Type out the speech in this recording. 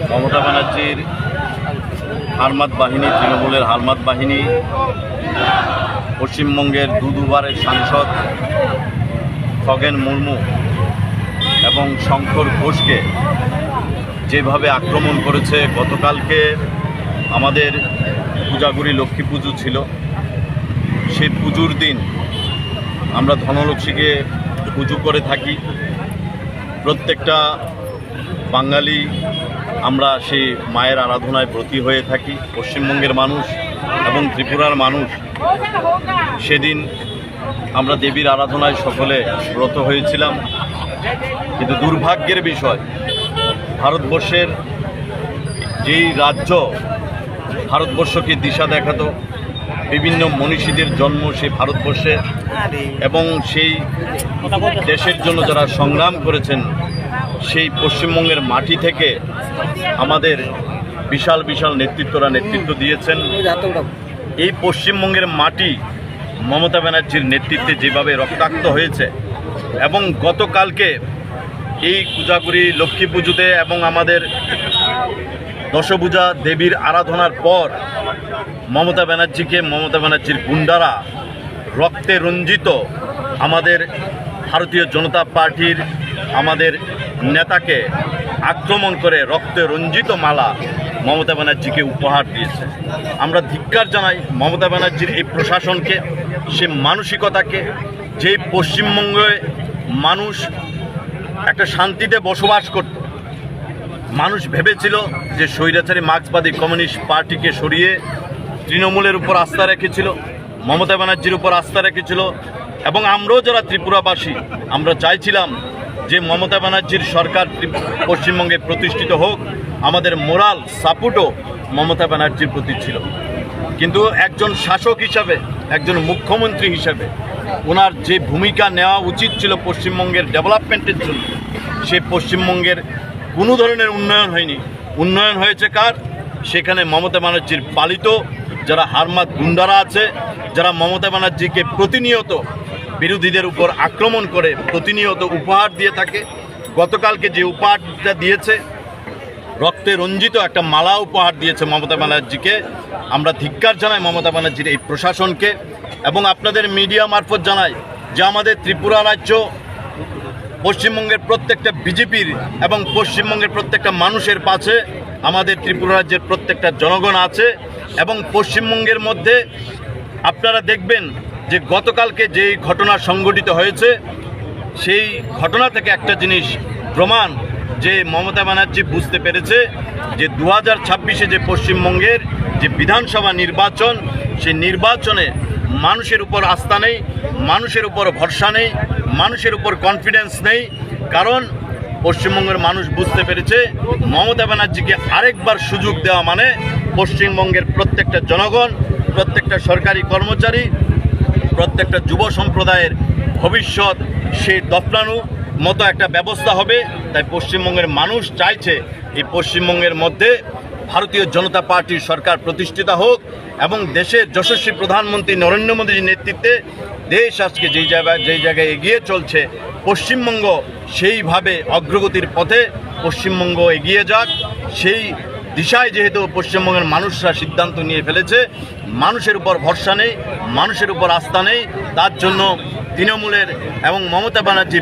মমতা ব্যানার্জির হারমাত বাহিনী, তৃণমূলের হারমাত বাহিনী পশ্চিমবঙ্গের দুবারের সাংসদ খগেন মুর্মু এবং শঙ্কর ঘোষকে যেভাবে আক্রমণ করেছে। গতকালকে আমাদের পূজাগুড়ি লক্ষ্মী পুজো ছিল, সেই পুজোর দিন আমরা ধনলক্ষ্মীকে পুজো করে থাকি। প্রত্যেকটা বাঙালি আমরা সেই মায়ের আরাধনায় ব্রতী হয়ে থাকি। পশ্চিমবঙ্গের মানুষ এবং ত্রিপুরার মানুষ সেদিন আমরা দেবীর আরাধনায় সকলে ব্রত হয়েছিলাম। কিন্তু দুর্ভাগ্যের বিষয়, ভারতবর্ষের যেই রাজ্য ভারতবর্ষকে দিশা দেখাতো, বিভিন্ন মনীষীদের জন্ম সেই ভারতবর্ষে এবং সেই দেশের জন্য যারা সংগ্রাম করেছেন, সেই পশ্চিমবঙ্গের মাটি থেকে আমাদের বিশাল বিশাল নেতৃত্বরা নেতৃত্ব দিয়েছেন। এই পশ্চিমবঙ্গের মাটি মমতা ব্যানার্জির নেতৃত্বে যেভাবে রক্তাক্ত হয়েছে এবং গতকালকে এই পূজাগুড়ি লক্ষ্মী পুজোতে এবং আমাদের দশভূজা দেবীর আরাধনার পর মমতা ব্যানার্জির গুন্ডারা রক্তে রঞ্জিত আমাদের ভারতীয় জনতা পার্টির আমাদের নেতাকে আক্রমণ করে রক্তে রঞ্জিত মালা মমতা ব্যানার্জিকে উপহার দিয়েছে। আমরা ধিক্কার জানাই মমতা ব্যানার্জির এই প্রশাসনকে, সে মানসিকতাকে, যে পশ্চিমবঙ্গে মানুষ একটা শান্তিতে বসবাস করত। মানুষ ভেবেছিল যে স্বৈরাচারী মার্ক্সবাদী কমিউনিস্ট পার্টিকে সরিয়ে তৃণমূলের উপর আস্থা রেখেছিল, মমতা ব্যানার্জির উপর আস্থা রেখেছিল এবং আমরাও যারা ত্রিপুরাবাসী আমরা চাইছিলাম যে মমতা ব্যানার্জির সরকার পশ্চিমবঙ্গে প্রতিষ্ঠিত হোক। আমাদের মোরাল সাপোর্টও মমতা ব্যানার্জির প্রতি ছিল। কিন্তু একজন শাসক হিসাবে, একজন মুখ্যমন্ত্রী হিসাবে ওনার যে ভূমিকা নেওয়া উচিত ছিল পশ্চিমবঙ্গের ডেভেলপমেন্টের জন্য, সে পশ্চিমবঙ্গের কোনো ধরনের উন্নয়ন হয়নি। উন্নয়ন হয়েছে কার? সেখানে মমতা ব্যানার্জির পালিত যারা হারমাত গুন্ডারা আছে, যারা মমতা ব্যানার্জিকে প্রতিনিয়ত বিরোধীদের উপর আক্রমণ করে প্রতিনিয়ত উপহার দিয়ে থাকে। গতকালকে যে উপহারটা দিয়েছে, রক্তে রঞ্জিত একটা মালা উপহার দিয়েছে মমতা ব্যানার্জিকে। আমরা ধিক্কার জানাই মমতা ব্যানার্জির এই প্রশাসনকে এবং আপনাদের মিডিয়া মারফত জানাই যে আমাদের ত্রিপুরা রাজ্য পশ্চিমবঙ্গের প্রত্যেকটা বিজেপির এবং পশ্চিমবঙ্গের প্রত্যেকটা মানুষের পাশে আমাদের ত্রিপুরা রাজ্যের প্রত্যেকটা জনগণ আছে। এবং পশ্চিমবঙ্গের মধ্যে আপনারা দেখবেন যে গতকালকে যেই ঘটনা সংঘটিত হয়েছে, সেই ঘটনা থেকে একটা জিনিস প্রমাণ যে মমতা ব্যানার্জি বুঝতে পেরেছে যে 2026-এ যে পশ্চিমবঙ্গের যে বিধানসভা নির্বাচন, সেই নির্বাচনে মানুষের উপর আস্থা নেই, মানুষের উপর ভরসা নেই, মানুষের উপর কনফিডেন্স নেই। কারণ পশ্চিমবঙ্গের মানুষ বুঝতে পেরেছে মমতা ব্যানার্জিকে আরেকবার সুযোগ দেওয়া মানে পশ্চিমবঙ্গের প্রত্যেকটা জনগণ, প্রত্যেকটা সরকারি কর্মচারী, প্রত্যেকটা যুব সম্প্রদায়ের ভবিষ্যৎ সেই দফনানো মতো একটা ব্যবস্থা হবে। তাই পশ্চিমবঙ্গের মানুষ চাইছে এই পশ্চিমবঙ্গের মধ্যে ভারতীয় জনতা পার্টির সরকার প্রতিষ্ঠিত হোক এবং দেশের যশস্বী প্রধানমন্ত্রী নরেন্দ্র মোদীর নেতৃত্বে দেশ আজকে যেই জায়গায় এগিয়ে চলছে, পশ্চিমবঙ্গ সেইভাবে অগ্রগতির পথে পশ্চিমবঙ্গ এগিয়ে যাক। সেই দিশায় যেহেতু পশ্চিমবঙ্গের মানুষরা সিদ্ধান্ত নিয়ে ফেলেছে, মানুষের উপর ভরসা নেই, মানুষের উপর আস্থা নেই, তার জন্য তৃণমূলের এবং মমতা ব্যানার্জি